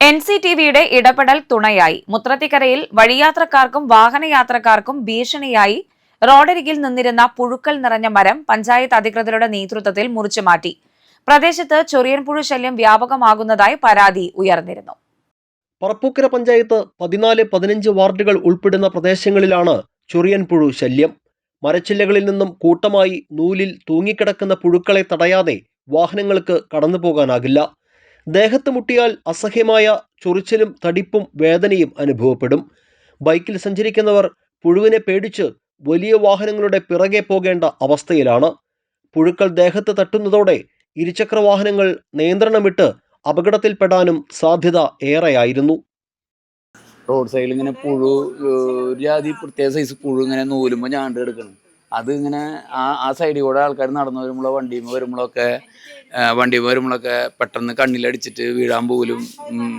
NCTVയുടെ ഇടപെടൽ തുണയായി. മുത്രത്തിക്കരയിൽ വഴിയാത്രക്കാർക്കും വാഹനയാത്രക്കാർക്കും ഭീഷണിയായി റോഡരികിൽ നിന്നിരുന്ന പുഴുക്കൾ നിറഞ്ഞ മരം പഞ്ചായത്ത് അധികൃതരുടെ നേതൃത്വത്തിൽ മുറിച്ചുമാറ്റി. പ്രദേശത്ത് ചൊറിയൻപുഴു ശല്യം വ്യാപകമാകുന്നതായി പരാതി ഉയർന്നിരുന്നു. പറപ്പൂക്കര പഞ്ചായത്ത് 14-15 വാർഡുകൾ ഉൾപ്പെടുന്ന പ്രദേശങ്ങളിലാണ് ചൊറിയൻപുഴു ശല്യം. മരച്ചില്ലകളിൽ നിന്നും കൂട്ടമായി നൂലിൽ തൂങ്ങിക്കിടക്കുന്ന പുഴുക്കളെ തടയാതെ വാഹനങ്ങൾക്ക് കടന്നുപോകാനാകില്ല. ദേഹത്ത് മുട്ടിയാൽ അസഹ്യമായ ചൊറിച്ചിലും തടിപ്പും വേദനയും അനുഭവപ്പെടും. ബൈക്കിൽ സഞ്ചരിക്കുന്നവർ പുഴുവിനെ പേടിച്ച് വലിയ വാഹനങ്ങളുടെ പിറകെ പോകേണ്ട അവസ്ഥയിലാണ്. പുഴുക്കൾ ദേഹത്ത് തട്ടുന്നതോടെ ഇരുചക്ര വാഹനങ്ങൾ നിയന്ത്രണം വിട്ട് അപകടത്തിൽപ്പെടാനും സാധ്യത ഏറെയായിരുന്നു. റോഡ് സൈഡിൽ ഇങ്ങനെ പുഴു, ജാതി പ്രത്യേക സൈസ് പുഴു ഇങ്ങനെ നൂലുമ്പോൾ ഞാണ്ട് എടുക്കണം. അത് ഇങ്ങനെ ആ സൈഡിൽ കൂടെ ആൾക്കാർ നടന്നു വരുമ്പോഴോ വണ്ടിയിൽ വരുമ്പോഴൊക്കെ പെട്ടെന്ന് കണ്ണിലടിച്ചിട്ട് വീഴാൻ പോലും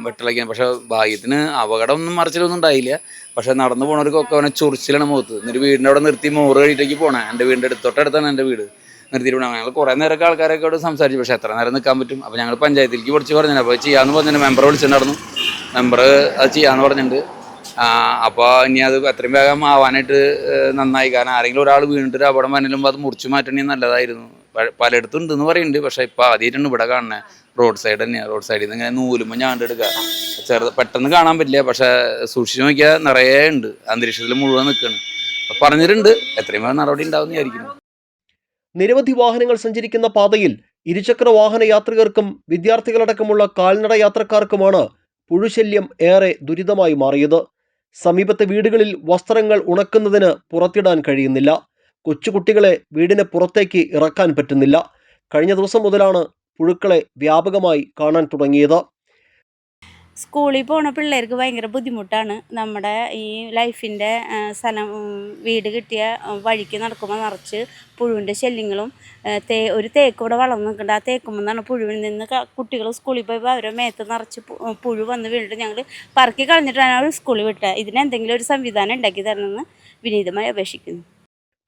വെട്ടിളയ്ക്കാൻ. പക്ഷെ ഭാഗ്യത്തിന് അപകടമൊന്നും മറിച്ചിലൊന്നും ഉണ്ടായില്ല. പക്ഷെ നടന്നു പോണവർക്കൊക്കെ അവനെ ചൊറിച്ചിലാണ് മുഖത്ത്. എന്നിട്ട് വീടിൻ്റെ അവിടെ നിർത്തി മോറ് കഴിയിട്ടേക്ക് പോണേ. എൻ്റെ വീടിൻ്റെ തൊട്ടടുത്താണ് എൻ്റെ വീട്. നിർത്തിയിട്ട് പോകണം. ഞങ്ങൾ കുറേ നേരമൊക്കെ ആൾക്കാരൊക്കെ അവിടെ സംസാരിച്ചു. പക്ഷേ എത്ര നേരം നിൽക്കാൻ പറ്റും? അപ്പോൾ ഞങ്ങൾ പഞ്ചായത്തിലേക്ക് വിളിച്ച് പറഞ്ഞു. അപ്പോൾ ചെയ്യാമെന്ന് പറഞ്ഞിട്ടുണ്ട്. മെമ്പർ വിളിച്ചിട്ടുണ്ടായിരുന്നു. മെമ്പർ അത് ചെയ്യാമെന്ന് പറഞ്ഞിട്ടുണ്ട്. അപ്പോൾ ഇനി അത് എത്രയും വേഗം ആവാനായിട്ട് നന്നായി. കാരണം ആരെങ്കിലും ഒരാൾ വീണിട്ട് അപകടം വന്നിലും അത് മുറിച്ച് മാറ്റണമെങ്കിൽ നല്ലതായിരുന്നു. പലയിടത്തും ഉണ്ടെന്ന് പറയുന്നുണ്ട്. പക്ഷേ ഇപ്പോൾ ആദ്യമായിട്ടാണ് ഇവിടെ കാണുന്നത്. റോഡ് സൈഡ് തന്നെയാണ്. റോഡ് സൈഡിൽ നിന്ന് ഇങ്ങനെ നൂലുമ്പോൾ ഞാണ്ട് എടുക്കുക. പെട്ടെന്ന് കാണാൻ പറ്റില്ല. പക്ഷേ സൂക്ഷിച്ച് നോക്കിയാൽ നിറയെ ഉണ്ട്. അന്തരീക്ഷത്തിൽ മുഴുവൻ നിൽക്കുകയാണ്. അപ്പോൾ പറഞ്ഞിട്ടുണ്ട്. എത്രയും വേഗം നടപടി ഉണ്ടാവുമെന്ന് വിചാരിക്കുന്നു. നിരവധി വാഹനങ്ങൾ സഞ്ചരിക്കുന്ന പാതയിൽ ഇരുചക്ര വാഹന യാത്രികർക്കും വിദ്യാർത്ഥികളടക്കമുള്ള കാൽനട യാത്രക്കാർക്കുമാണ് പുഴുശല്യം ഏറെ ദുരിതമായി മാറിയത്. സമീപത്തെ വീടുകളിൽ വസ്ത്രങ്ങൾ ഉണക്കുന്നതിന് പുറത്തിടാൻ കഴിയുന്നില്ല. കൊച്ചുകുട്ടികളെ വീടിന് പുറത്തേക്ക് ഇറക്കാൻ പറ്റുന്നില്ല. കഴിഞ്ഞ ദിവസം മുതലാണ് പുഴുക്കളെ വ്യാപകമായി കാണാൻ തുടങ്ങിയത്. സ്കൂളിൽ പോണ പിള്ളേർക്ക് ഭയങ്കര ബുദ്ധിമുട്ടാണ്. നമ്മുടെ ഈ ലൈഫിൻ്റെ വീട് കിട്ടിയ വഴിക്ക് നടക്കുമ്പോൾ നിറച്ച് പുഴുവിൻ്റെ ശല്യങ്ങളും ഒരു തേക്ക് ഇവിടെ വളർന്നു നിൽക്കുന്നുണ്ട്. ആ തേക്കുമ്പോൾ നിന്നാണ് പുഴുവിൽ നിന്ന് കുട്ടികൾ സ്കൂളിൽ പോയപ്പോൾ അവരുടെ മേത്ത് നിറച്ച് പുഴു വന്ന് വീണിട്ട് ഞങ്ങൾ പറക്കി കളഞ്ഞിട്ടാണ് അവർ സ്കൂളിൽ വിട്ടത്. ഇതിനെന്തെങ്കിലും ഒരു സംവിധാനം ഉണ്ടാക്കി തരണമെന്ന് വിനീതമായി അപേക്ഷിക്കുന്നു.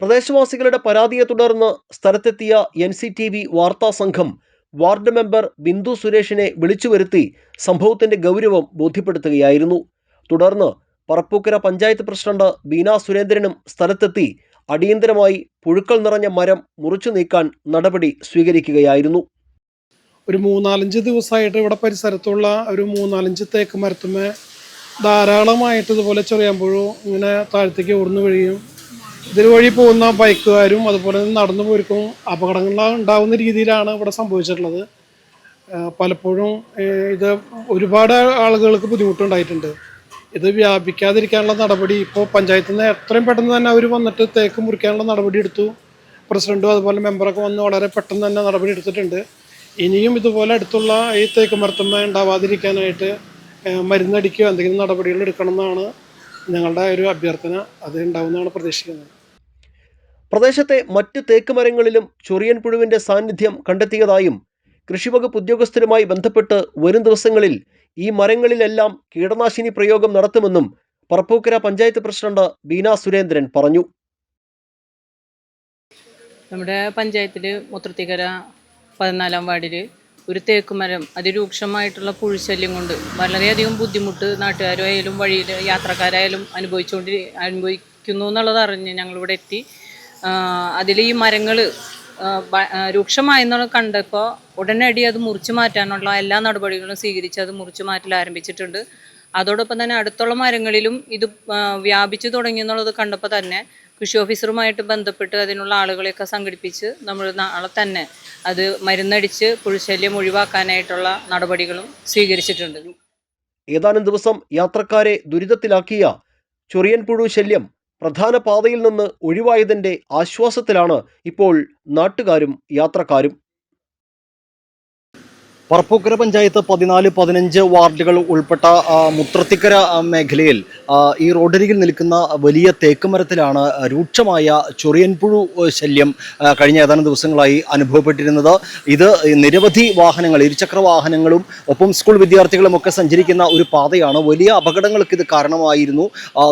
പ്രദേശവാസികളുടെ പരാതിയെ തുടർന്ന് സ്ഥലത്തെത്തിയ NCTV വാർത്താ സംഘം വാർഡ് മെമ്പർ ബിന്ദു സുരേഷിനെ വിളിച്ചു വരുത്തി സംഭവത്തിന്റെ ഗൗരവം ബോധ്യപ്പെടുത്തുകയായിരുന്നു. തുടർന്ന് പറപ്പൂക്കര പഞ്ചായത്ത് പ്രസിഡന്റ് ബീന സുരേന്ദ്രനും സ്ഥലത്തെത്തി അടിയന്തരമായി പുഴുക്കൾ നിറഞ്ഞ മരം മുറിച്ചു നീക്കാൻ നടപടി സ്വീകരിക്കുകയായിരുന്നു. ഒരു 3-4 ദിവസമായിട്ട് ഇവിടെ പരിസരത്തുള്ള ഒരു 3-4 തേക്ക് മരത്തുമേ ധാരാളമായിട്ട് ഇതുപോലെ ചൊറിയാൻപുഴു ഇങ്ങനെ താഴത്തേക്ക് ഊർന്നു വീഴുകയും ഇതിൽ വഴി പോകുന്ന ബൈക്കുകാരും അതുപോലെ നടന്നു പോയിരിക്കും അപകടങ്ങൾ ഉണ്ടാകുന്ന രീതിയിലാണ് ഇവിടെ സംഭവിച്ചിട്ടുള്ളത്. പലപ്പോഴും ഇത് ഒരുപാട് ആളുകൾക്ക് ബുദ്ധിമുട്ടുണ്ടായിട്ടുണ്ട്. ഇത് വ്യാപിക്കാതിരിക്കാനുള്ള നടപടി ഇപ്പോൾ പഞ്ചായത്തിൽ നിന്ന് എത്രയും പെട്ടെന്ന് തന്നെ അവർ വന്നിട്ട് തേക്ക് മുറിക്കാനുള്ള നടപടി എടുത്തു. പ്രസിഡന്റും അതുപോലെ മെമ്പറൊക്കെ വന്ന് വളരെ പെട്ടെന്ന് തന്നെ നടപടി എടുത്തിട്ടുണ്ട്. ഇനിയും ഇതുപോലെ അടുത്തുള്ള ഈ തേക്ക് മരത്തുമ്മ ഉണ്ടാവാതിരിക്കാനായിട്ട് മരുന്നടിക്കുകയോ എന്തെങ്കിലും നടപടികൾ എടുക്കണം എന്നാണ് ഞങ്ങളുടെ ഒരു അഭ്യർത്ഥന. അത് ഉണ്ടാവുമെന്നാണ് പ്രതീക്ഷിക്കുന്നത്. പ്രദേശത്തെ മറ്റ് തേക്ക് മരങ്ങളിലും ചൊറിയൻ പുഴുവിന്റെ സാന്നിധ്യം കണ്ടെത്തിയതായും കൃഷിവകുപ്പ് ഉദ്യോഗസ്ഥരുമായി ബന്ധപ്പെട്ട് വരും ദിവസങ്ങളിൽ ഈ മരങ്ങളിലെല്ലാം കീടനാശിനി പ്രയോഗം നടത്തുമെന്നും പറപ്പൂക്കര പഞ്ചായത്ത് പ്രസിഡന്റ് ബീന സുരേന്ദ്രൻ പറഞ്ഞു. നമ്മുടെ പഞ്ചായത്തിൽ മുത്രത്തിക്കര 14-ാം വാർഡിൽ ഒരു തേക്കുമരം അതിരൂക്ഷമായിട്ടുള്ള പുഴുശല്യം കൊണ്ട് വളരെയധികം ബുദ്ധിമുട്ട് നാട്ടുകാരായാലും വഴിയിൽ യാത്രക്കാരായാലും അനുഭവിക്കുന്നു എന്നുള്ളത് അറിഞ്ഞ് ഞങ്ങളിവിടെ എത്തി. അതിൽ ഈ മരങ്ങൾ രൂക്ഷമായെന്നുള്ള കണ്ടപ്പോൾ ഉടനടി അത് മുറിച്ചു മാറ്റാനുള്ള എല്ലാ നടപടികളും സ്വീകരിച്ച് അത് മുറിച്ചു മാറ്റൽ ആരംഭിച്ചിട്ടുണ്ട്. അതോടൊപ്പം തന്നെ അടുത്തുള്ള മരങ്ങളിലും ഇത് വ്യാപിച്ചു തുടങ്ങിയെന്നുള്ളത് കണ്ടപ്പോൾ തന്നെ കൃഷി ഓഫീസറുമായിട്ട് ബന്ധപ്പെട്ട് അതിനുള്ള ആളുകളെയൊക്കെ സംഘടിപ്പിച്ച് നമ്മൾ നാളെ തന്നെ അത് മരുന്നടിച്ച് പുഴുശല്യം ഒഴിവാക്കാനായിട്ടുള്ള നടപടികളും സ്വീകരിച്ചിട്ടുണ്ട്. ഏതാനും ദിവസം യാത്രക്കാരെ ദുരിതത്തിലാക്കിയ ചൊറിയൻ പുഴു ശല്യം പ്രധാന പാതയിൽ നിന്ന് ഒഴിവായതിൻ്റെ ആശ്വാസത്തിലാണ് ഇപ്പോൾ നാട്ടുകാരും യാത്രക്കാരും. പറപ്പൂക്കര പഞ്ചായത്ത് 14-15 വാർഡുകൾ ഉൾപ്പെട്ട മുത്രത്തിക്കര മേഖലയിൽ ഈ റോഡരികിൽ നിൽക്കുന്ന വലിയ തേക്കുമരത്തിലാണ് രൂക്ഷമായ ചൊറിയൻപുഴു ശല്യം കഴിഞ്ഞ ഏതാനും ദിവസങ്ങളായി അനുഭവപ്പെട്ടിരുന്നത്. ഇത് നിരവധി വാഹനങ്ങൾ, ഇരുചക്ര വാഹനങ്ങളും ഒപ്പം സ്കൂൾ വിദ്യാർത്ഥികളും ഒക്കെ സഞ്ചരിക്കുന്ന ഒരു പാതയാണ്. വലിയ അപകടങ്ങൾക്ക് ഇത് കാരണമായിരുന്നു.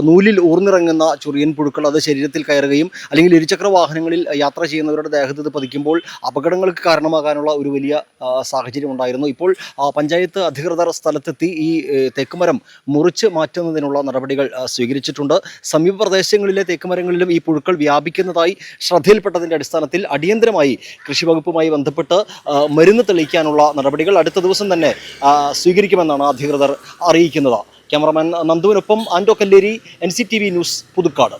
നൂലിൽ ഊർന്നിറങ്ങുന്ന ചൊറിയൻ പുഴുക്കൾ അത് ശരീരത്തിൽ കയറുകയും അല്ലെങ്കിൽ ഇരുചക്ര വാഹനങ്ങളിൽ യാത്ര ചെയ്യുന്നവരുടെ ദേഹത്ത് ഇത് പതിക്കുമ്പോൾ അപകടങ്ങൾക്ക് കാരണമാകാനുള്ള ഒരു വലിയ സാഹചര്യം ഉണ്ടായിരുന്നു. ഉണ്ടായിരുന്നു. ഇപ്പോൾ പഞ്ചായത്ത് അധികൃതർ സ്ഥലത്തെത്തി ഈ തേക്കുമരം മുറിച്ച് മാറ്റുന്നതിനുള്ള നടപടികൾ സ്വീകരിച്ചിട്ടുണ്ട്. സമീപ പ്രദേശങ്ങളിലെ തേക്കുമരങ്ങളിലും ഈ പുഴുക്കൾ വ്യാപിക്കുന്നതായി ശ്രദ്ധയിൽപ്പെട്ടതിൻ്റെ അടിസ്ഥാനത്തിൽ അടിയന്തരമായി കൃഷി വകുപ്പുമായി ബന്ധപ്പെട്ട് മരുന്ന് തെളിയിക്കാനുള്ള നടപടികൾ അടുത്ത ദിവസം തന്നെ സ്വീകരിക്കുമെന്നാണ് അധികൃതർ അറിയിക്കുന്നത്. ക്യാമറമാൻ നന്ദുവിനൊപ്പം ആൻഡോ കല്ലേരി, NCTV ന്യൂസ്, പുതുക്കാട്.